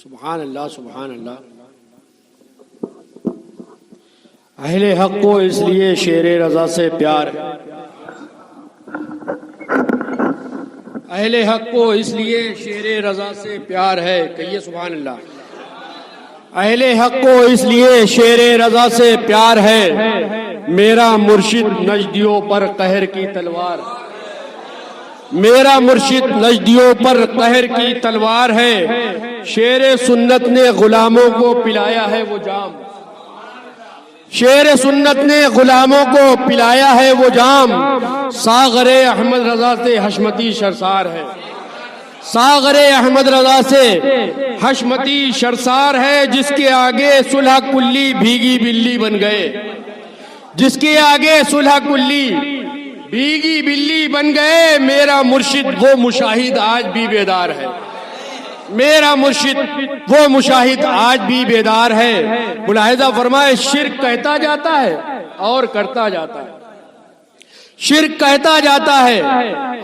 سبحان اللہ سبحان اللہ۔ اہل حق کو اس لیے شیر رضا سے پیار ہے، اہل حق کو اس لیے شیر رضا سے پیار ہے، کہیے سبحان اللہ۔ اہل حق کو اس لیے شیر رضا سے پیار ہے، میرا مرشد نجدیوں پر قہر کی تلوار، میرا مرشد نجدیوں پر قہر کی تلوار ہے، شیر سنت نے غلاموں کو پلایا ہے وہ جام، شیر سنت نے غلاموں کو پلایا ہے وہ جام، ساغر احمد رضا سے حشمتی شرسار ہے، ساغر احمد رضا سے حشمتی شرسار ہے، جس کے آگے صلح کلی بھیگی بلی بن گئے، جس کے آگے صلح کلی بھیگی بلی بن گئے، میرا مرشد وہ مشاہد آج بھی بیدار ہے، میرا مرشد وہ مشاہد آج بھی بیدار ہے۔ ملاحظہ فرمائے، شرک کہتا جاتا ہے اور کرتا جاتا ہے، شرک کہتا جاتا ہے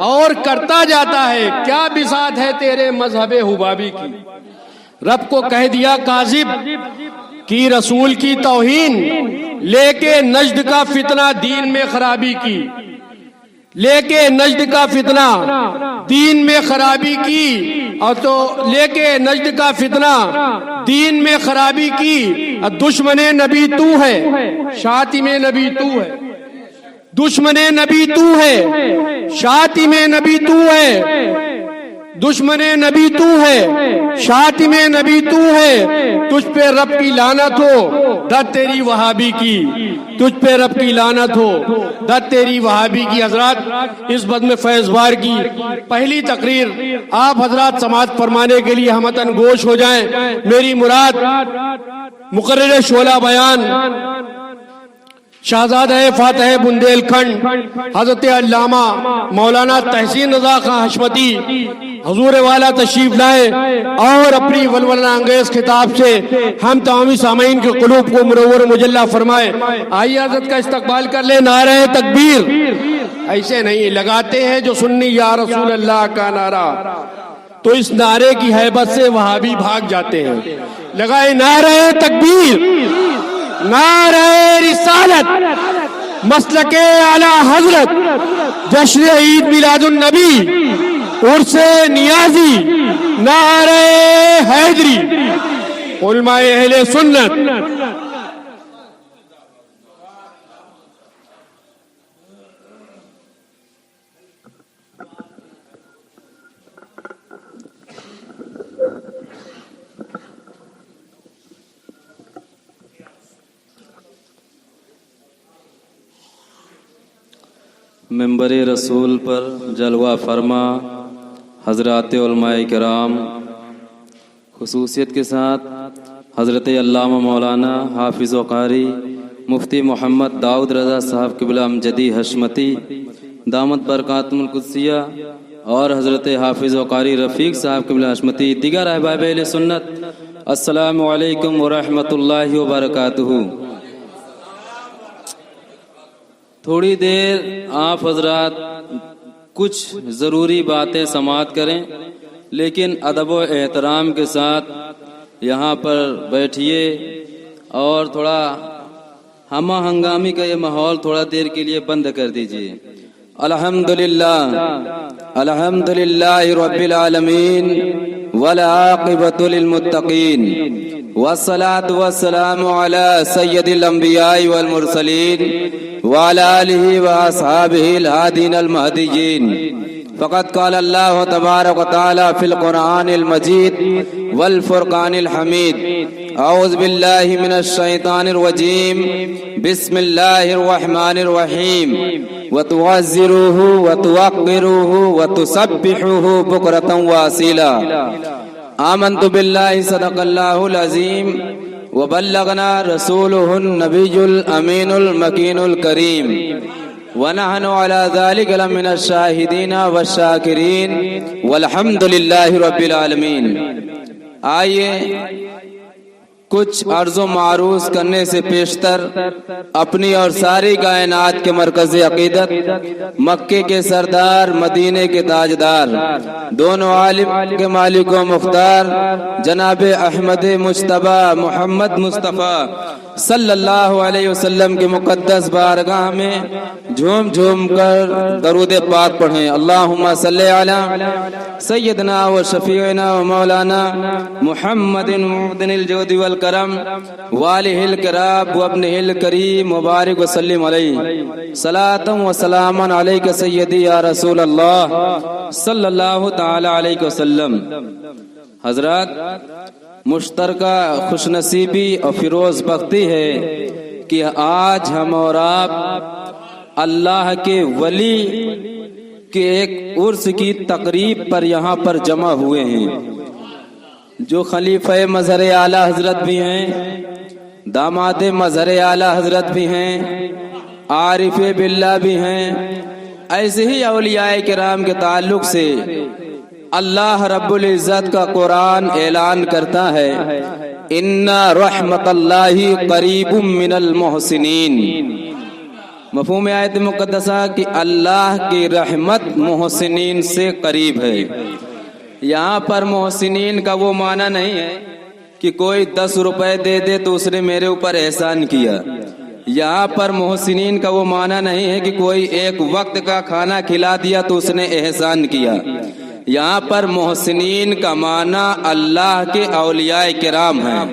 اور کرتا جاتا ہے، کیا بساط ہے تیرے مذہب حبابی کی، رب کو کہہ دیا کاذب کی رسول کی توہین، لے کے نجد کا فتنہ دین میں خرابی کی، لے کے نجد کا فتنہ دین میں خرابی کی، اور تو لے کے نجد کا فتنہ دین میں خرابی کی، دشمن نبی تو ہے شاتم نبی تو ہے، دشمن نبی تو ہے شاتم نبی تو ہے، دشمن نبی تو ہے شاتم نبی تو ہے، تجھ پہ رب کی لعنت ہو دت تیری وہابی کی، تجھ پہ رب کی لعنت ہو دت تیری وہابی کی۔ حضرات، اس بدم فیض بار کی پہلی تقریر آپ حضرات سماعت فرمانے کے لیے ہمتن گوش ہو جائیں۔ میری مراد مقرر شعلہ بیان شہزادہ فاتح بندیل کھنڈ حضرت علامہ مولانا تحسین رضا خان حشمتی حضور والا تشریف لائے اور اپنی ولولہ انگیز خطاب سے ہم تمامی سامعین کے قلوب کو منور مجلہ فرمائے۔ آئیے حضرت کا استقبال کر لیں۔ نعرہ تکبیر، ایسے نہیں لگاتے ہیں جو سنی یا رسول اللہ کا نعرہ، تو اس نعرے کی ہیبت سے وہابی بھاگ جاتے ہیں۔ لگائے نعرہ تکبیر، نعرہ رسالت، مسلک اعلی حضرت، جشن عید میلاد النبی، عرس نیازی، نعرہ حیدری، علماء اہل سنت۔ منبر رسول پر جلوہ فرما حضرات علماء کرام، خصوصیت کے ساتھ حضرت علامہ مولانا حافظ و قاری مفتی محمد داؤد رضا صاحب قبلہ امجدی حشمتی دامت برکاتہم القدسیہ، اور حضرت حافظ و قاری رفیق صاحب قبلہ حشمتی، دیگر احباب اہل سنت، السلام علیکم ورحمۃ اللہ وبرکاتہ۔ تھوڑی دیر آپ حضرات کچھ ضروری باتیں سماعت کریں، لیکن ادب و احترام کے ساتھ یہاں پر بیٹھیے، اور تھوڑا ہمہ ہنگامی کا یہ ماحول تھوڑا دیر کے لیے بند کر دیجیے۔ الحمدللہ الحمدللہ رب العالمین والعاقبۃ للمتقین، والصلاة والسلام علی سید الانبیاء والمرسلین وعلى آلہ واصحابہ الہادین المہدیین۔ فقد قال اللہ تبارک وتعالی فی القرآن المجید والفرقان الحمید، اعوذ باللہ من الشیطان الرجیم، بسم اللہ الرحمن الرحیم، وتعزروہ وتوقروہ وتسبحوہ بکرۃ واصیلا۔ آمنت باللہ صدق اللہ العظیم، وبلغنا رسوله النبی الامین المکین الکریم، ونحن على ذلك لمن الشاہدین والشاکرین، والحمد للہ رب العالمین۔ آئیے कुछ अर्ज़ो मारूज करने से पेशतर अपनी और सारी कायनात के मरकज़ अक़ीदत, मक्के के सरदार, मदीने के ताजदार, दोनों आलिम के मालिक व मुख्तार जनाब अहमद मुज्तबा मोहम्मद मुस्तफ़ा सल्लल्लाहु अलैहि वसल्लम के मुक़द्दस बारगाह में झूम झूम कर दरूद पाक पढ़ें। अल्लाहुम्मा सल्ली अला सय्यदना व शफीअना व मौलाना मुहम्मदिन मुअद्दिनिल जूदि वल करम वालिहिल किराम व अब्निहिल करीम मुबारक व सल्लिम अलैहि सलातम व सलामन अलैका सय्यदी या रसूल अल्लाह सल्लल्लाहु तआला अलैहि वसल्लम। हजरत, मुश्तरका खुशनसीबी और फिरोज बख्ती है कि आज हम और आप अल्लाह के वली के एक उर्स की तकरीब पर यहाँ पर जमा हुए हैं, जो खलीफा मजहर आला हजरत भी हैं, दामाद मजहर आला हजरत भी हैं, आरिफ बिल्ला भी हैं। ऐसे ही औलियाए किराम के ताल्लुक से अल्लाह रब्बुल इज़्ज़त का कुरान ऐलान करता है, इन्ना रहमतल्लाहि करीबुम मिनल मोहसिनीन। मफ़हूम आयत मुक़द्दसा कि अल्लाह की रहमत मोहसिनीन से करीब है। यहाँ पर मोहसिनीन का वो माना नहीं है कि कोई 10 रुपए दे दे तो उसने मेरे ऊपर एहसान किया। यहाँ पर मोहसिनीन का वो माना नहीं है कि कोई एक वक्त का खाना खिला दिया तो उसने एहसान किया। यहाँ पर मोहसिनीन का माना अल्लाह के औलियाए किराम हैं,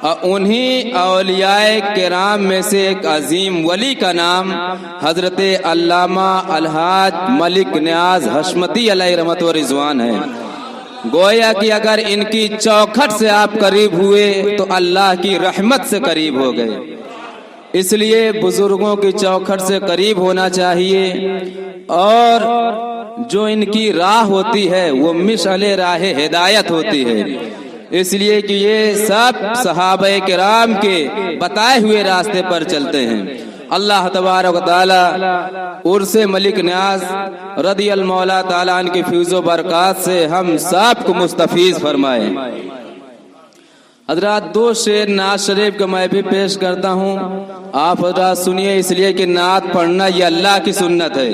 और उन्हीं औलियाए किराम में से एक अजीम वली का नाम हजरत अल्लामा अलहाज मलिक नियाज हशमती अलैहि रहमत व रिजवान है। गोया कि अगर इनकी चौखट से आप करीब हुए तो अल्लाह की रहमत से करीब हो गए। इसलिए बुजुर्गों की चौखट से करीब होना चाहिए, और जो इनकी राह होती है वो मिशअले राह हिदायत होती है। इसलिए कि ये सब सहाबा किराम के बताए हुए रास्ते पर चलते हैं। अल्लाह तबारक व तआला उर्से मलिक नियाज रदी अल मौला ताला अन्हु की फैज़ो बरक़ात से हम सब को मुस्तफ़ीज़ फरमाए। हजरात, 2 शेर नात शरीफ का मैं भी पेश करता हूँ, आप हजरात सुनिए, इसलिए कि नात पढ़ना ये अल्लाह की सुन्नत है।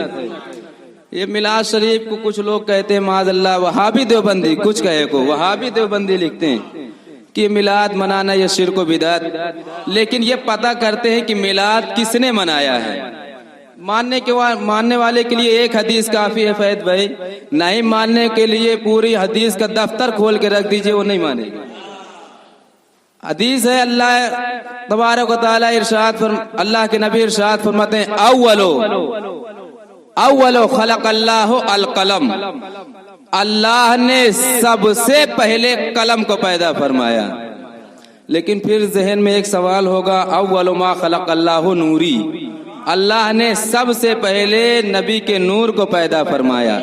ये मिलाद शरीफ को कुछ लोग कहते हैं माज़अल्लाह वहाबी देवबंदी, कुछ कहे को वहाबी देवबंदी लिखते हैं कि मिलाद मनाना ये शिर्क व बिदअत, लेकिन ये पता करते हैं कि मिलाद किसने मनाया है। मानने वाले के लिए एक हदीस काफी है फैद भाई, नहीं मानने के लिए पूरी हदीस का दफ्तर खोल के रख दीजिए, वो नहीं मानेगा। हदीस है, अल्लाह तबारक व तआला अल्लाह के नबी इरशाद फरमाते हैं, अव्वलो खलक़ल्लाहु अल कलम, अल्लाह ने सबसे पहले कलम को पैदा फरमाया। लेकिन फिर जहन में एक सवाल होगा, अव्वलो मा खलक़ल्लाहु नूरी, अल्लाह ने सबसे पहले नबी के नूर को पैदा फरमाया।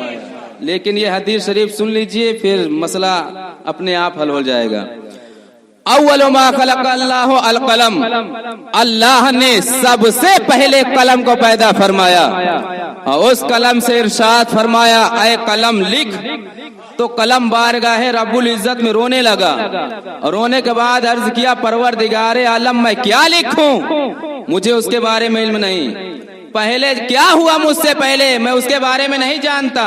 लेकिन ये हदीस शरीफ सुन लीजिए, फिर मसला अपने आप हल हो जाएगा। अव्वलो मा खलक़ल्लाहु अल कलम, अल्लाह ने सबसे पहले कलम को पैदा फरमाया, और उस कलम से इरशाद फरमाया, ऐ कलम लिख। तो कलम बारगाहे रब्बुल इज़्ज़त में रोने लगा, और रोने के बाद अर्ज किया, परवरदिगारे आलम मैं क्या लिखूं, मुझे उसके बारे में इल्म नहीं। पहले क्या हुआ मुझसे पहले मैं उसके बारे में नहीं जानता,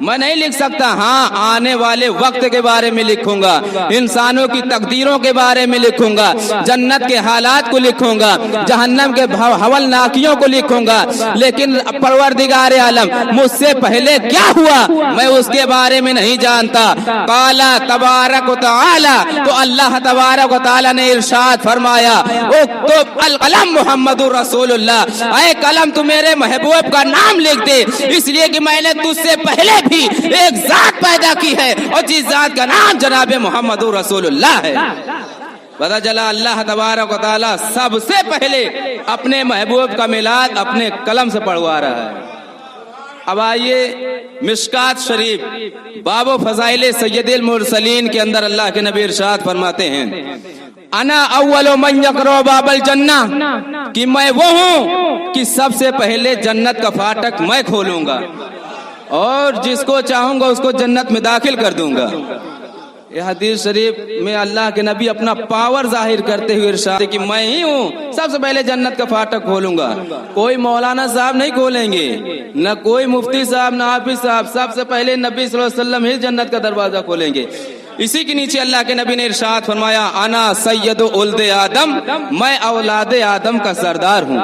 मैं नहीं लिख सकता। हाँ, आने वाले वक्त के बारे में लिखूंगा, इंसानों की तकदीरों के बारे में लिखूंगा, जन्नत के हालात को लिखूंगा, जहन्नम के हवलनाकियों को लिखूंगा। लेकिन परवरदिगार आलम मुझसे पहले क्या हुआ मैं उसके बारे में नहीं जानता। काला तबारक व तआला, तो अल्लाह तबारक व तआला ने इरशाद फरमाया, उक्तुब अल कलम मुहम्मदुर रसूलुल्लाह, ऐ कलम तू मेरे महबूब का नाम लिख दे, इसलिए कि मैंने तुझसे पहले भी एक जात पैदा की है, और जिस जात का नाम जनाब मुहम्मदुर रसूलुल्लाह है। पता चला अल्लाह तबारक व तआला सबसे पहले अपने महबूब का मिलाद अपने कलम से पढ़वा रहा है। अब आइए मिशकात शरीफ बाबो फजाइल सय्यदुल मुरसलीन के अंदर अल्लाह के नबी इरशाद फरमाते हैं, अना अव्वलो मन यक़रो बाबल जन्ना, कि मैं वो हूँ कि सबसे पहले जन्नत का फाटक मैं खोलूंगा और जिसको चाहूंगा उसको जन्नत में दाखिल कर दूंगा। یہ حدیث شریف میں اللہ کے نبی اپنا پاور ظاہر کرتے ہوئے ارشاد کہ میں ہی ہوں سب سے پہلے جنت کا فاٹک کھولوں گا. کوئی مولانا صاحب نہیں کھولیں گے, نہ کوئی مفتی صاحب, نہ حافظ صاحب, سب سے پہلے نبی صلی اللہ علیہ وسلم ہی جنت کا دروازہ کھولیں گے. اسی کے نیچے اللہ کے نبی نے ارشاد فرمایا انا سید ولد آدم, میں اولاد آدم کا سردار ہوں.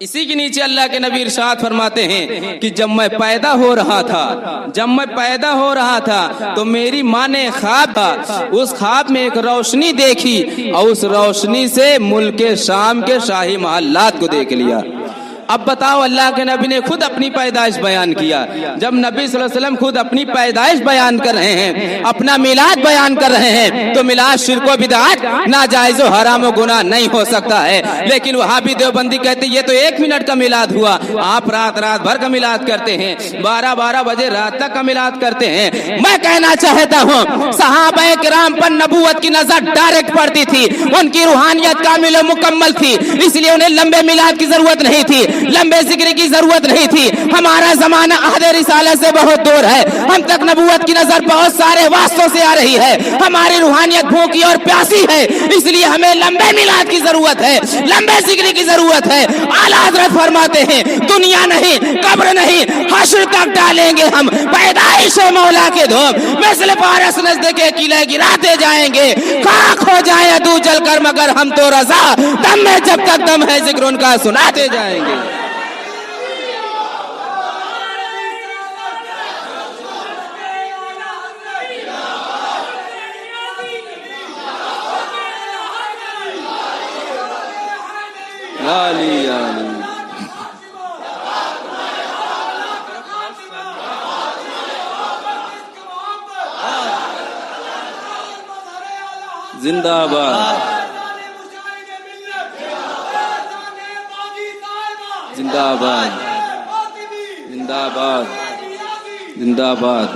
اسی کے نیچے اللہ کے نبی ارشاد فرماتے ہیں کہ جب میں پیدا ہو رہا تھا تو میری ماں نے خواب تھا, اس خواب میں ایک روشنی دیکھی اور اس روشنی سے ملک شام کے شاہی محلات کو دیکھ لیا. اب بتاؤ, اللہ کے نبی نے خود اپنی پیدائش بیان کیا. جب نبی صلی اللہ علیہ وسلم خود اپنی پیدائش بیان کر رہے ہیں, اپنا میلاد بیان کر رہے ہیں, تو میلاد شرک و بدعت, ناجائز و حرام و گناہ نہیں ہو سکتا ہے. لیکن وہابی دیوبندی کہتے یہ تو 1 منٹ کا میلاد ہوا. آپ رات بھر کا میلاد کرتے ہیں, 12 بجے رات تک کا میلاد کرتے ہیں. میں کہنا چاہتا ہوں صحابہ کرام پر نبوت کی نظر ڈائریکٹ پڑتی تھی, ان کی روحانیت کامل و مکمل تھی, اس لیے انہیں لمبے میلاد کی ضرورت نہیں تھی, لمبے ذکر کی ضرورت نہیں تھی. ہمارا زمانہ عہد رسالت سے بہت دور ہے, ہم تک نبوت کی نظر بہت سارے واسطوں سے آ رہی ہے. ہماری روحانیت بھوکی اور پیاسی ہے, اس لیے ہمیں لمبے میلاد کی ضرورت ہے, لمبے ذکر کی ضرورت ہے. اعلیٰ حضرت فرماتے ہیں دنیا نہیں, قبر نہیں, حشر تک ڈالیں گے ہم پیدائش مولا کے دھوم, مثل پارس نزد کے قلعے گراتے جائیں گے, خاک ہو جائیں تو جل کر, مگر ہم تو رضا دم میں جب تک دم ہے ذکر ان کا سناتے جائیں گے. زندہ باد, زندہ باد, زندہ باد, زندہ باد.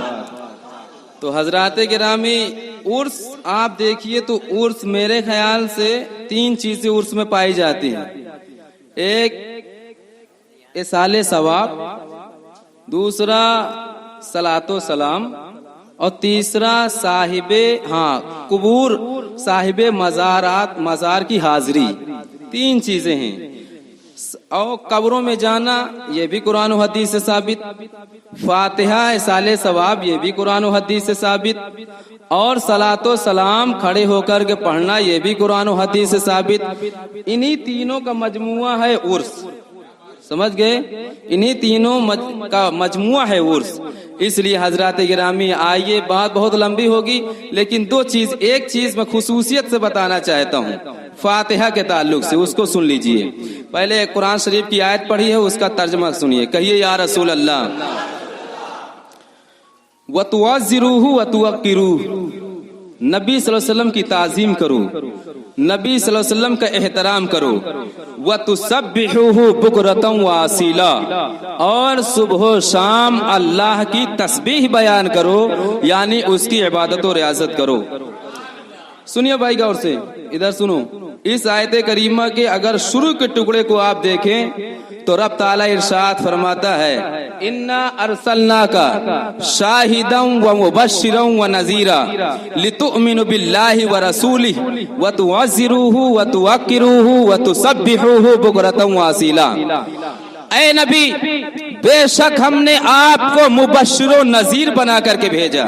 تو حضرات گرامی, عرس آپ دیکھیے تو عرس میرے خیال سے 3 چیزیں عرس میں پائی جاتی ہیں. ایک اصال ثواب, دوسرا صلاۃ و سلام, اور تیسرا قبور صاحب مزارات, مزار کی حاضری. 3 چیزیں ہیں. اور قبروں میں جانا یہ بھی قرآن و حدیث سے ثابت, فاتحہ اصال ثواب یہ بھی قرآن و حدیث سے ثابت, اور صلاۃ و سلام کھڑے ہو کر کے پڑھنا یہ بھی قرآن و حدیث سے ثابت. انہی تینوں کا مجموعہ ہے عرس. سمجھ گئے, انہی تینوں کا مجموعہ ہے عرس. اس لیے حضرات گرامی آئیے, بات بہت لمبی ہوگی لیکن ایک چیز میں خصوصیت سے بتانا چاہتا ہوں فاتحہ کے تعلق سے, اس کو سن لیجئے. پہلے قرآن شریف کی آیت پڑھی ہے, اس کا ترجمہ سنیے. کہیے یا رسول اللہ, وَتُعَزِّرُوهُ وَتُوَقِّرُوهُ, نبی صلی اللہ علیہ وسلم کی تعظیم کرو, نبی صلی اللہ علیہ وسلم کا احترام کرو. وَتُسَبِّحُوهُ بُكْرَةً وَأَصِيلًا, اور صبح و شام اللہ کی تسبیح بیان کرو, یعنی اس کی عبادت و ریاضت کرو. سنیے بھائی غور سے, ادھر سنو. اس آیت کریمہ کے اگر شروع کے ٹکڑے کو آپ دیکھیں تو رب تعالیٰ ارشاد فرماتا ہے اِنَّا أَرْسَلْنَاكَ شَاهِدًا وَمُبَشِّرًا وَنَذِيرًا لِتُؤْمِنُوا بِاللَّهِ وَرَسُولِهِ وَتُعَزِّرُوهُ وَتُوَقِّرُوهُ وَتُسَبِّحُوهُ بُكْرَةً وَأَصِيلًا. اے نبی, بے شک ہم نے آپ کو مبشر و نذیر بنا کر کے بھیجا.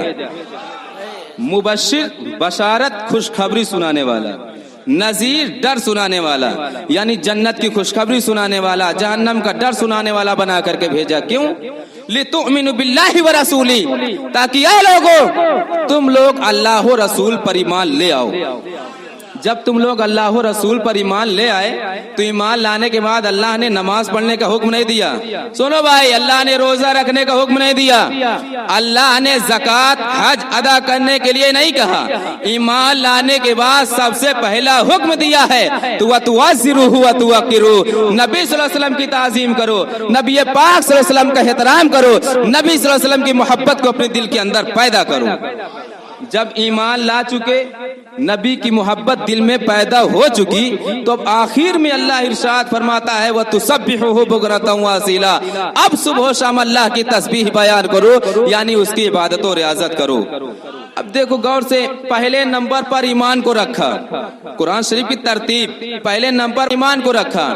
مبشر بشارت خوشخبری سنانے والا, نذیر ڈر سنانے والا, یعنی جنت کی خوشخبری سنانے والا, جہنم کا ڈر سنانے والا بنا کر کے بھیجا. کیوں؟ لِتُؤْمِنُوا بِاللَّهِ وَرَسُولِهِ, تاکہ اے لوگو تم لوگ اللہ و رسول پر ایمان لے آؤ. جب تم لوگ اللہ و رسول پر ایمان لے آئے تو ایمان لانے کے بعد اللہ نے نماز پڑھنے کا حکم نہیں دیا. سنو بھائی, اللہ نے روزہ رکھنے کا حکم نہیں دیا, اللہ نے زکوٰۃ حج ادا کرنے کے لیے نہیں کہا. ایمان لانے کے بعد سب سے پہلا حکم دیا ہے تو وَتُعَزِّرُوهُ وَتُوَقِّرُوهُ, نبی صلی اللہ علیہ وسلم کی تعظیم کرو, نبی پاک صلی اللہ علیہ وسلم کا احترام کرو, نبی صلی اللہ علیہ وسلم کی محبت کو اپنے دل کے اندر پیدا کرو. جب ایمان لا چکے, نبی کی محبت دل میں پیدا ہو چکی, تو اب آخر میں اللہ ارشاد فرماتا ہے وَتُسَبِّحُوهُ بُكْرَةً وَأَصِيلًا, اب صبح و شام اللہ کی تسبیح بیان کرو, یعنی اس کی عبادت و ریاضت کرو. अब देखो गौर से, पहले नंबर पर ईमान को रखा, कुरान शरीफ की तरतीब, पहले नंबर ईमान को रखा,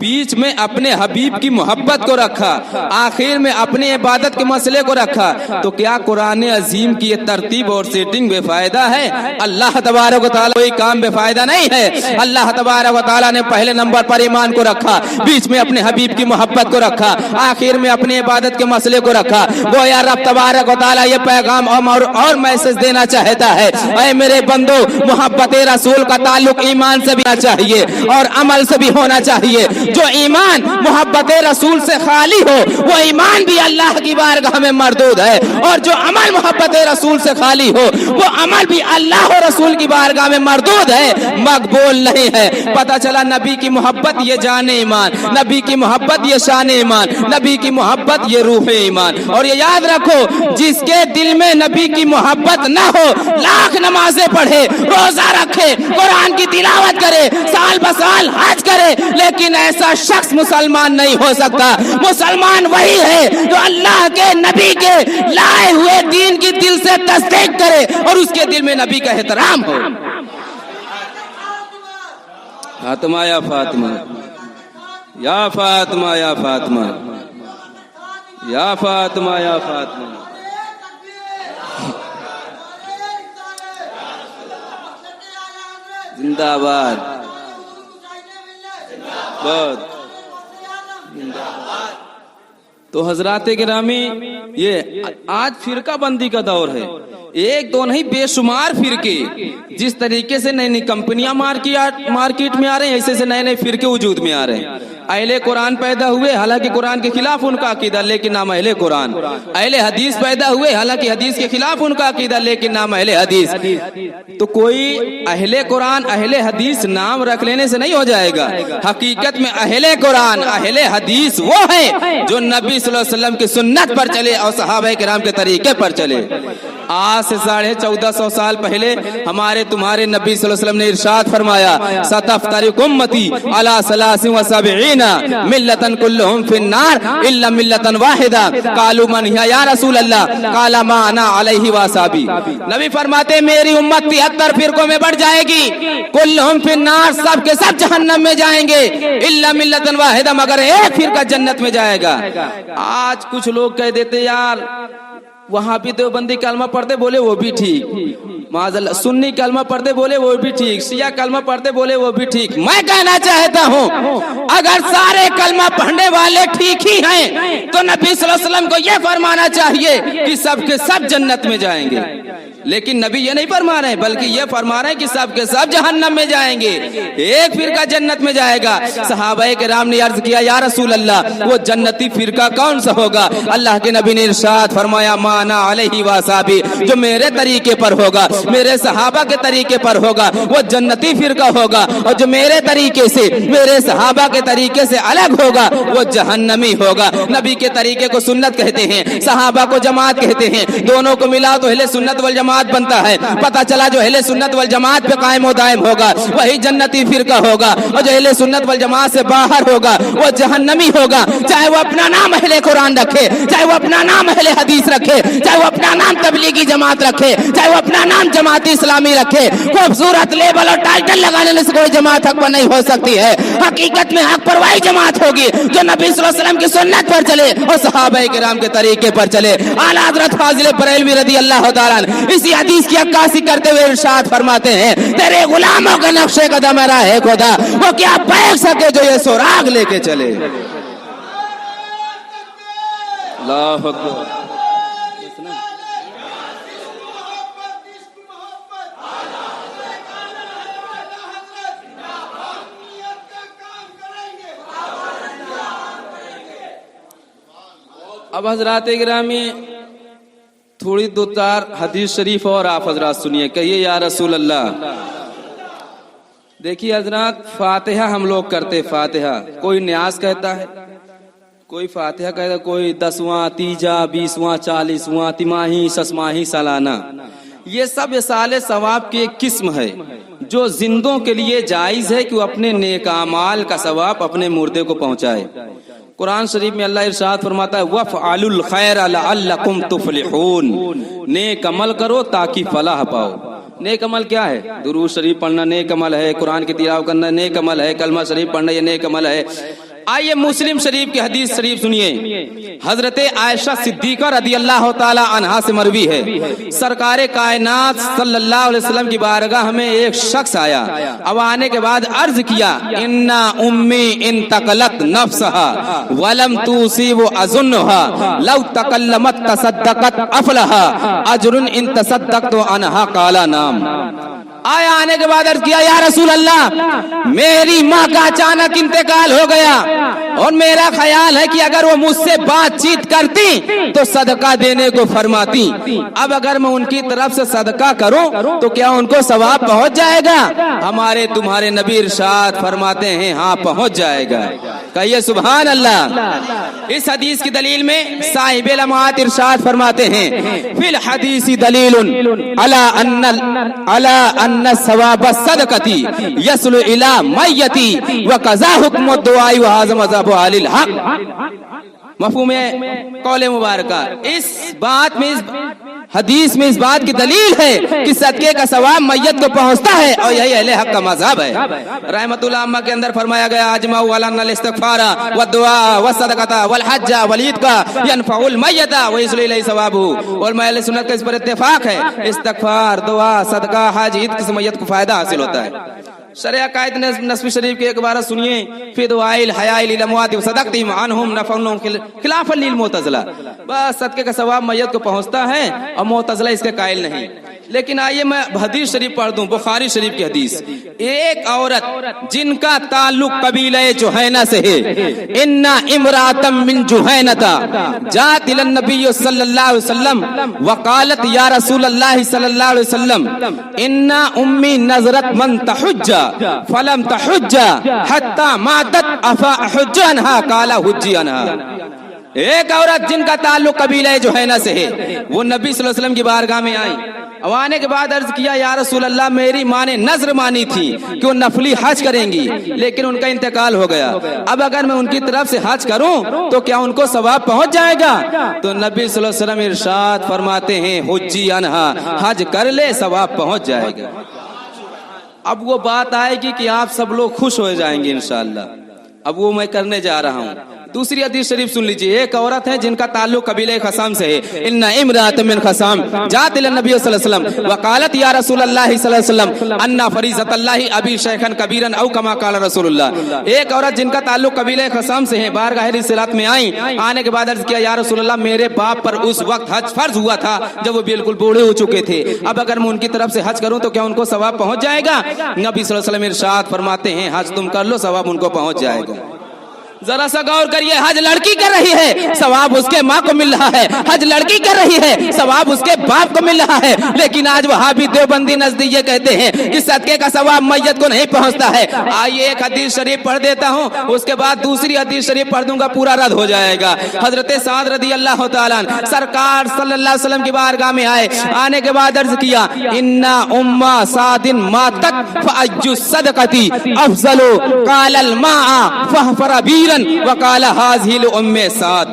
बीच में अपने हबीब की मोहब्बत को रखा, आखिर में अपनी इबादत के मसले को रखा। तो क्या कुरान अजीम की ये तरतीब और सेटिंग बेफायदा है? अल्लाह तबारक व तआला कोई काम बेफायदा नहीं है। अल्लाह तबारक व तआला ने पहले नंबर पर ईमान को रखा, बीच में अपने हबीब की मोहब्बत को रखा, आखिर में अपनी इबादत के मसले को रखा। वो यार रब तबारक व तआला ये पैगाम और मैसेज देना चाहता है, ऐ मेरे बंदो, मोहब्बत रसूल का ताल्लुक ईमान से भी चाहिए और अमल से भी होना चाहिए। जो ईमान मोहब्बत रसूल से खाली हो वो ईमान भी अल्लाह की बारगाह में मरदूद है, और जो अमल मोहब्बत रसूल से खाली हो वो अमल भी अल्लाह और रसूल की बारगाह में मरदूद है, मकबूल नहीं है। पता चला नबी की मोहब्बत ये जाने ईमान, नबी की मोहब्बत ये शान ईमान, नबी की मोहब्बत ये रूह ईमान। और ये याद रखो, जिसके दिल में नबी की मोहब्बत ना हो, लाख नमाजें पढ़े, रोजा रखे, कुरान की तिलावत करे, साल बसाल हज करे, लेकिन ऐसा शख्स मुसलमान नहीं हो सकता। मुसलमान वही है जो अल्लाह के नबी के लाए हुए दीन की दिल से तस्दीक करे और उसके दिल में नबी का एहतराम हो। फातिमा या फातिमा, या फातिमा या फातिमा, या फातिमा या फातिमा। जिंदाबाद, बहुत। तो हजरात गिरामी, ये आज फिरका बंदी का दौर है। एक दो नहीं, बेशुमार फिरके, जिस तरीके से नई नई कंपनियां मार्केट में आ रहे हैं, ऐसे से नए नए फिरके वजूद में आ रहे हैं। अहले कुरान पैदा हुए, हालांकि कुरान के खिलाफ उनका अकीदा, लेकिन नाम अहले कुरान। अहले हदीस पैदा हुए, हालांकि हदीस के खिलाफ उनका अकीदा, लेकिन नाम अहले हदीस। तो कोई अहले कुरान अहले हदीस नाम रख लेने से नहीं हो जाएगा। हकीकत में अहले कुरान अहले हदीस वो है जो नबी सल्लल्लाहु अलैहि वसल्लम की सुन्नत पर चले और सहाबा किराम के तरीके पर चले। आज से 1450 साल पहले हमारे तुम्हारे नबी सल्लल्लाहु अलैहि वसल्लम ने इरशाद फरमाया, सतफ्तरिक उम्मती अला सलासिन व सबईना मिल्लतन कुल्लुहुम फिन्नार इल्ला मिल्लतन वाहिदा। कालू मन हिया या रसूल अल्लाह, काला मा अना अलैहि व असहाबी। नबी फरमाते मेरी उम्मत 73 फिरकों में बढ़ जाएगी, कुल्लुहुम फिन्नार, सब के सब जहन्नम में जाएंगे, इल्ला मिल्लतन वाहिदा, मगर एक फिरका जन्नत में जाएगा। आज कुछ लोग कह देते यार वहां भी देवबंदी कलमा पढ़ते बोले वो भी ठीक, माज़अल्लाह सुन्नी कलमा पढ़ते बोले वो भी ठीक, शिया कलमा पढ़ते बोले वो भी ठीक। मैं कहना चाहता हूँ अगर सारे कलमा पढ़ने वाले ठीक ही हैं तो नबी सल्लल्लाहु अलैहि वसल्लम को यह फरमाना चाहिए कि सबके सब जन्नत में जाएंगे, लेकिन नबी ये नहीं फरमा रहे, बल्कि ये फरमा रहे हैं कि सबके सब जहन्नम में जाएंगे, एक फिरका जन्नत में जाएगा। सहाबाए किराम ने अर्ज किया, या रसूल अल्लाह वो जन्नती फिरका कौन सा होगा? अल्लाह के नबी ने इरशाद फरमाया, माना अलैहि वसाबी, जो मेरे तरीके पर होगा, मेरे सहाबा के तरीके पर होगा, वो जन्नती फिरका होगा, और जो मेरे तरीके से मेरे सहाबा के तरीके से अलग होगा वो जहन्नमी होगा। नबी के तरीके को सुन्नत कहते हैं, सहाबा को जमात कहते हैं, दोनों को मिला तो अहले सुन्नत वल जमात बनता है। पता चला जो अहले सुन्नत वल जमात पे कायम व दायम होगा वही जन्नती फिरका होगा, और जो अहले सुन्नत वल जमात से बाहर होगा वो जहन्नमी होगा। चाहे वो अपना नाम अहले कुरान रखे, चाहे वो अपना नाम अहले हदीस रखे, चाहे वो अपना नाम तबलीगी जमात रखे, चाहे वो अपना नाम जमात इस्लामी रखे। खूबसूरत लेबल और टाइटल लगाने से कोई जमात हक पर नहीं हो सकती है। हकीकत में हक पर वही जमात होगी जो नबी सल्लल्लाहु अलैहि वसल्लम की सुन्नत पर चले और सहाबाए किराम के तरीके पर चले। आला हज़रत फाजिल बरेलवी रज़ी अल्लाह तआला इसी हदीस की अक्कासी करते हुए इरशाद फरमाते हैं, तेरे गुलामों के नक्शे कदम राहे खुदा वो क्या बैठ सके जो ये सुराग लेके चले। अल्लाहु अकबर। अब हजरात गिरामी थोड़ी दो चार हदीस शरीफ और आप हजरात सुनिए, कहिए या रसूल अल्लाह। देखिए हजरात, फातिहा हम लोग करते, फातिहा कोई न्यास कहता है, कोई फातिहा कहता है, कोई 10वां, तीजा, 20वां, 40वां, तिमाही, ससमाही, सालाना, ये सब साले सवाब की एक किस्म है जो जिंदों के लिए जायज है कि वो अपने नेक अमाल का सवाब अपने मुर्दे को पहुंचाए। قرآن شریف میں اللہ ارشاد فرماتا ہے وَفْعَلُوا الْخَيْرَ لَعَلَّكُمْ تُفْلِحُونَ، نیک عمل کرو تاکہ فلاح پاؤ۔ نیک عمل کیا ہے؟ درود شریف پڑھنا نیک عمل ہے، قرآن کی تلاوت کرنا نیک عمل ہے، کلمہ شریف پڑھنا یہ نیک عمل ہے۔ آئیے مسلم شریف کی حدیث شریف سنیے، حضرت عائشہ صدیقہ رضی اللہ تعالی عنہا سے مروی ہے، سرکار کائنات صلی اللہ علیہ وسلم کی بارگاہ میں ایک شخص آیا، اب آنے کے بعد عرض کیا انا امی انتقلت نفسها ولم توصیب اظنها لو تکلمت تصدقت افلها اجر ان تصدقت عنها قال نام۔ آیا آنے کے بعد عرض کیا یا رسول اللہ میری ماں کا اچانک انتقال ہو گیا اور میرا خیال ہے کہ اگر وہ مجھ سے بات چیت کرتی تو صدقہ دینے کو فرماتی، اب اگر میں ان کی طرف سے صدقہ کروں تو کیا ان کو ثواب پہنچ جائے گا؟ ہمارے تمہارے نبی ارشاد فرماتے ہیں ہاں پہنچ جائے گا، کہیے سبحان اللہ۔ اس حدیث کی دلیل میں صاحب لمعات ارشاد فرماتے ہیں فی الحدیث دلیل علی ان ثواب الصدقہ یصل الی میتی وقضا حکم الدعاء وهذا مذهب اہل الحق۔ مفہوم ہے قول مبارکہ، اس بات میں اس حدیث میں اس بات کی دلیل ہے کہ صدقے کا ثواب میت کو پہنچتا ہے اور یہی اہل حق کا مذہب ہے۔ رحمت اللہ عامہ کے اندر فرمایا گیا اجمعوا علی ان الاستغفار والدعاء والصدقہ والحج والعید کا ينفع المیت ويصل الیہ ثوابہ، اور اہل سنت کا اس پر اتفاق ہے استغفار، دعا، صدقہ، حج، عید سے میت کو فائدہ حاصل ہوتا ہے۔ شرع عقائد نصف شریف کے ایک بارہ سنیے فی دعاء الحیاء للاموات وصدقتهم عنهم نفعهم خلافا للمعتزلہ، بس صدقے کا ثواب میت کو پہنچتا ہے اور معتزلہ اس کے قائل نہیں۔ لیکن آئیے میں حدیث شریف پڑھ دوں، بخاری شریف کی حدیث، ایک عورت جن کا تعلق قبیلہ جہینہ سے ہے، ان امرأة من جہینہ جاءت الى النبی صلی اللہ علیہ وسلم وقالت یا رسول اللہ صلی اللہ علیہ وسلم ان امی نظرت من تحج فلم تحج حتی ماتت افاحج عنہا قال حجی عنہا۔ ایک عورت جن کا تعلق قبیلہ جہینہ سے ہے وہ نبی صلی اللہ علیہ وسلم کی بارگاہ میں آئی، اب آنے کے بعد عرض کیا یا رسول اللہ میری ماں نے نظر مانی تھی کہ وہ نفلی حج کریں گی لیکن ان کا انتقال ہو گیا، اب اگر میں ان کی طرف سے حج کروں تو کیا ان کو ثواب پہنچ جائے گا؟ تو نبی صلی اللہ علیہ وسلم ارشاد فرماتے ہیں حجی عنہا، حج کر لے ثواب پہنچ جائے گا۔ اب وہ بات آئے گی کہ آپ سب لوگ خوش ہو جائیں گے انشاءاللہ، اب وہ میں کرنے جا رہا ہوں۔ دوسری حدیث شریف سن لیجئے، ایک عورت ہے جن کا تعلق قبیلہ خسام سے ہے، ان امرأة من خسام جاءت الى النبی صلی اللہ علیہ وسلم وقالت یا رسول اللہ صلی اللہ علیہ وسلم ان فریضۃ اللہ ابی شیخا کبیرا او کما قال رسول اللہ۔ ایک عورت جن کا تعلق قبیلہ خسام سے ہے بارگاہ رسالت میں آئیں، آنے کے بعد عرض کیا یا رسول اللہ میرے باپ پر اس وقت حج فرض ہوا تھا جب وہ بالکل بوڑھے ہو چکے تھے، اب اگر میں ان کی طرف سے حج کروں تو کیا ان کو ثواب پہنچ جائے گا؟ نبی صلی اللہ علیہ وسلم ارشاد فرماتے ہیں حج تم کر لو ثواب ان کو پہنچ جائے گا۔ ذرا سا غور کریے، حج لڑکی کر رہی ہے ثواب اس کے ماں کو مل رہا ہے، حج لڑکی کر رہی ہے ثواب اس کے باپ کو مل رہا ہے، لیکن آج وہابی دیوبندی نزدیک یہ کہتے ہیں کہ صدقے کا ثواب میت کو نہیں پہنچتا ہے۔ آئیے ایک حدیث شریف پڑھ دیتا ہوں، اس کے بعد دوسری حدیث شریف پڑھ دوں گا، پورا رد ہو جائے گا۔ حضرت سعد رضی اللہ تعالیٰ عنہ سرکار صلی اللہ علیہ وسلم کی بارگاہ میں آئے، آنے کے بعد عرض کیا ان ام سعد ماتت فاج الصدقۃ افضل قال الماء فحفر بیر وقال هذه لام سعد۔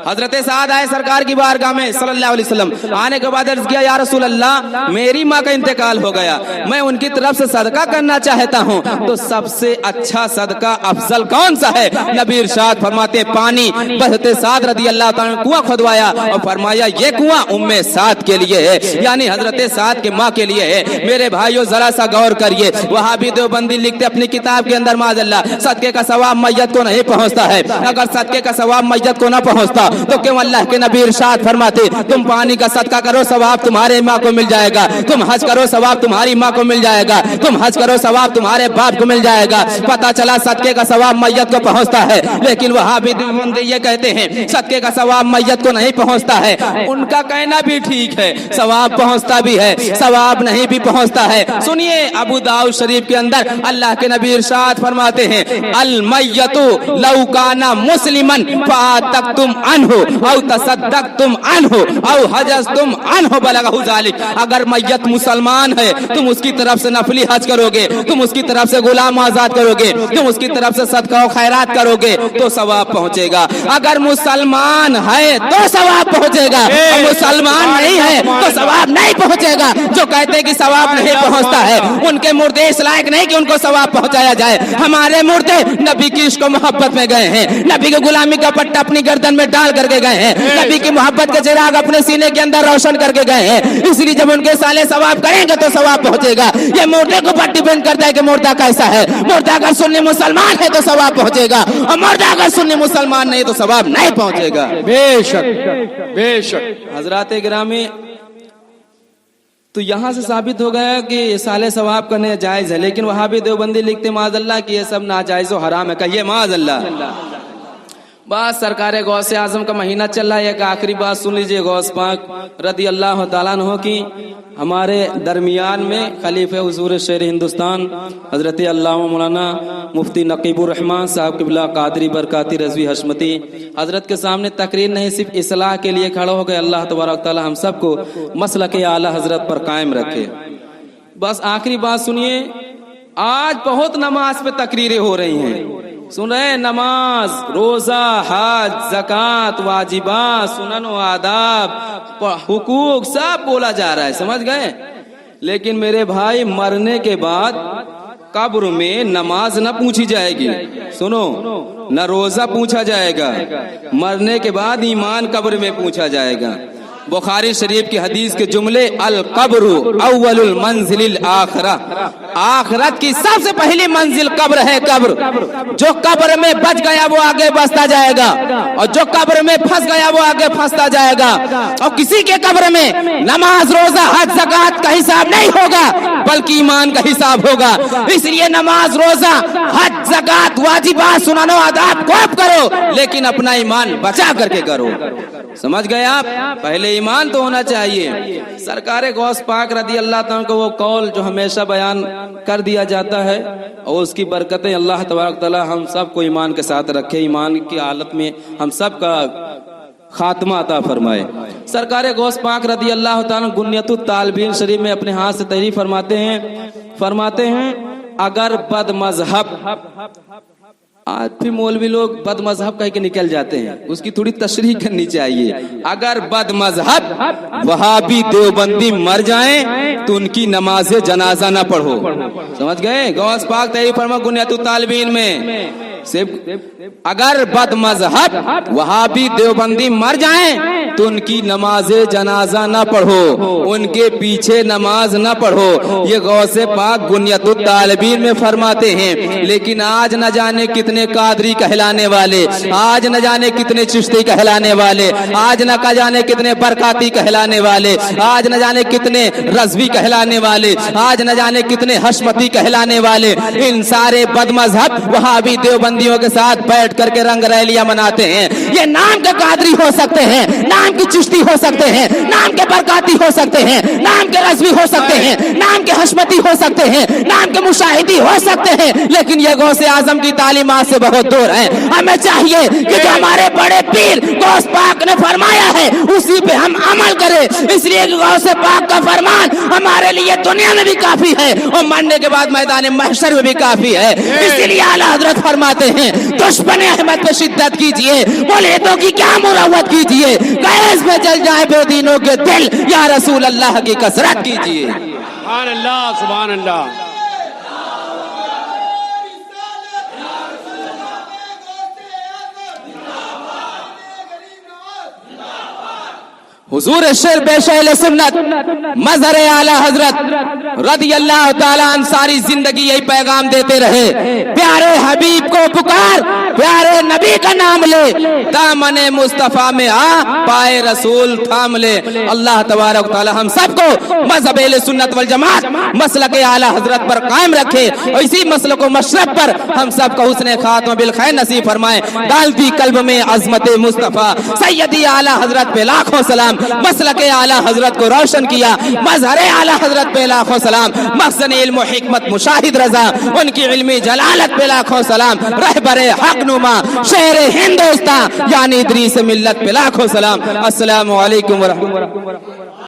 حضرت سعد آئے سرکار کی بارگاہ میں صلی اللہ علیہ وسلم، آنے کے بعد عرض کیا یا رسول اللہ میری ماں کا انتقال ہو گیا، میں ان کی طرف سے صدقہ کرنا چاہتا ہوں، تو سب سے اچھا صدقہ افضل کون سا ہے؟ نبی ارشاد فرماتے پانی، حضرت سعد رضی اللہ تعالیٰ نے کنواں کھدوایا اور فرمایا یہ کنواں ام سعد کے لیے ہے، یعنی حضرت سعد کے ماں کے لیے ہے۔ میرے بھائیو ذرا سا غور کریے، وہابی دیوبندی لکھتے اپنی کتاب کے اندر معاذ اللہ صدقے کا ثواب میت کو نہیں پہنچتا ہے، اگر صدقے کا ثواب میت کو نہ پہنچتا تو کیوں اللہ کے نبی ارشاد فرماتے تم پانی کا صدقہ کرو ثواب تمہارے ماں کو مل جائے گا، تم حج کرو ثواب تمہاری ماں کو مل جائے گا، تم حج کرو ثواب تمہارے باپ کو مل جائے گا۔ پتہ چلا صدقے کا ثواب میت کو پہنچتا ہے، لیکن وہابی دیوبندی یہ کہتے ہیں صدقے کا ثواب میت کو نہیں پہنچتا ہے۔ ان کا کہنا بھی ٹھیک ہے، ثواب پہنچتا بھی ہے، ثواب نہیں بھی پہنچتا ہے۔ سنیے ابو داؤد شریف کے اندر اللہ کے نبی ارشاد فرماتے ہیں المیت लौ काना मुस्लिमन फातक्तुम अन्हु औ तसद्दक्तुम अन्हु औ हजजतुम अन्हु बलगहु ज़ालिक। अगर मैयत मुसलमान है तुम उसकी तरफ से नफली हज करोगे, तुम उसकी तरफ से गुलाम आजाद करोगे, तुम उसकी तरफ से सदका और खैरात करोगे तो सवाब पहुंचेगा। अगर मुसलमान है तो सवाब पहुंचेगा, और मुसलमान नहीं है तो सवाब नहीं पहुंचेगा। जो कहते हैं कि सवाब नहीं पहुंचता है उनके मुर्दे इस लायक नहीं कि उनको सवाब पहुंचाया जाए। हमारे मुर्दे नबी की इश्क मोहब्बत में गए हैं, नबी की गुलामी का पट्टा अपनी गर्दन में डाल करके गए हैं, नबी की मोहब्बत के चिराग अपने सीने के अंदर रोशन करके गए हैं। इसलिए जब उनके साले सवाब करेंगे तो सवाब पहुंचेगा। ये मुर्दे को पर डिपेंड करता है कि मुर्दा कैसा है। मुर्दा अगर सुन्नी मुसलमान है तो सवाब पहुंचेगा, और मुर्दा अगर सुन्नी मुसलमान नहीं तो सवाब नहीं पहुंचेगा। बेशक बेशक। हजरात गिरामी, तो यहाँ से साबित हो गया कि साले सवाब करने जायज है, लेकिन वहाँ भी देवबंदी लिखते माज़अल्लाह कि ये सब नाजायज और हराम है। कहिए माज़अल्लाह। बस सरकार गौसे आजम का महीना चल रहा है। एक आखिरी बात सुन लीजिए गौस पाक रदी अल्लाह तआला अन्हु की हमारे दरमियान में खलीफे हुजूर शेर हिंदुस्तान हजरत अल्लामा मौलाना मुफ्ती नकीबुर रहमान साहब क़िबला कादरी बरकाती रज़वी हशमती हजरत के सामने तकरीर नहीं सिर्फ इस्लाह के लिए खड़ा हो गए। अल्लाह तबारक तआला हम सबको मसलक आला हजरत पर कायम रखे। बस आखिरी बात सुनिए, आज बहुत नमाज पे तकरीरें हो रही हैं। सुन रहे, नमाज, रोजा, हज, ज़कात, वाजिबात, सुनन व आदाब, हुकूक सब बोला जा रहा है, समझ गए। लेकिन मेरे भाई मरने के बाद कब्र में नमाज न पूछी जाएगी, सुनो, न रोजा पूछा जाएगा, मरने के बाद ईमान कब्र में पूछा जाएगा। बुखारी शरीफ की हदीस के जुमले, अल कब्रु अव्वलुल मंजिलिल आखिरा, आखिरत की सबसे पहली मंजिल कब्र है। कब्र, जो कब्र में बच गया वो आगे बचता जाएगा, और जो कब्र में फंस गया वो आगे फंसता जाएगा। और किसी के कब्र में नमाज, रोजा, हज, ज़कात का हिसाब नहीं होगा, बल्कि ईमान का हिसाब होगा। इसलिए नमाज, रोजा, हज, ज़कात, वाजिबात, सुनन व आदाब खूब करो, लेकिन अपना ईमान बचा करके करो। समझ गए आप? पहले ईमान तो होना चाहिए। सरकार गौस पाक रदी अल्लाह तआला को वो कौल जो हमेशा बयान कर दिया जाता है, और उसकी बरकतें अल्लाह तबारक तआला हम सब को ईमान के साथ रखे, ईमान की हालत में हम सब का खात्मा अता फरमाए। सरकार गौस पाक रदी अल्लाह तआला गुनियतुत तालिबीन शरीफ में अपने हाथ से तहरीर फरमाते हैं अगर बद मजहब, आज भी मौलवी लोग बद मजहब कह के निकल जाते हैं, उसकी थोड़ी तशरीह करनी चाहिए। अगर बद मजहब वहाबी देवबंदी मर जाएं तो उनकी नमाज़े जनाजा ना पढ़ो। समझ गए? गौस पाक तहरीर फरमा गुनियतुत तालिबीन में सिर्फ अगर बद मजहब वहाबी देवबंदी मर जाएं तो उनकी नमाज़े जनाजा ना पढ़ो, उनके पीछे नमाज ना पढ़ो। ये गौसे पाक गुनियतुत तालिबीन में फरमाते हैं। लेकिन आज न जाने कितने कादरी कहलाने वाले, आज न जाने कितने चिश्ती कहलाने वाले, आज न जाने कितने बरकाती कहलाने वाले, आज न जाने कितने रज़वी कहलाने वाले, आज न जाने कितने हशमती कहलाने वाले, इन सारे बदमजहब वहाबी देवबंदियों के साथ बैठ करके रंग रैलियां मनाते हैं। ये नाम के कादरी हो सकते हैं, नाम की चिश्ती हो सकते हैं, नाम के बरकाती हो सकते हैं, नाम के रज़वी हो सकते हैं, नाम के हशमती हो सकते हैं, नाम के मुशाहिदी हो सकते हैं, लेकिन ये गौसे आजम की तालीमात से बहुत दूर है। हमें चाहिए कि जो हमारे बड़े पीर गौस पाक ने फरमाया है उसी पे हम अमल करें। इसलिए गौसे पाक का फरमान हमारे लिए दुनिया में भी काफी है और मरने के बाद मैदान महशर में भी काफी है। इसीलिए आला हजरत फरमाते हैं दुश्मन अहमद पे शिद्दत कीजिए, मुल्हिदों की क्या मुरव्वत कीजिए, गैस में जल जाए बेदीनों के दिल, या रसूल अल्लाह की कसरत कीजिए। सुभान अल्लाह, सुभान अल्लाह। हुजूर शेर पेशे सुन्नत मजहर आला हजरत रदी अल्लाह ताला अंसारी जिंदगी यही पैगाम देते रहे, प्यारे हबीब को पुकार, प्यारे नबी का नाम ले, दामने मुस्तफा में आ, पाए रसूल थाम ले। अल्लाह तबारक ताला हम सबको मजहब अहले सुन्नत वल जमात मसलक आला हजरत पर कायम रखे, और इसी मसलक व मशरब पर हम सबको हुस्ने खात्मा बिल खैर नसीब फरमाए। डालती कल्ब में अजमत मुस्तफा सैयदी आला हजरत पे लाखों सलाम। مسلک اعلیٰ حضرت کو روشن کیا، مظہر اعلیٰ حضرت پہ لاکھوں سلام، مخزن علم و حکمت مشاہد رضا ان کی علمی جلالت پہ لاکھوں سلام، رہبر حق نما شہر ہندوستان یعنی ادریس ملت پہ لاکھوں سلام۔ السلام علیکم ورحمۃ اللہ۔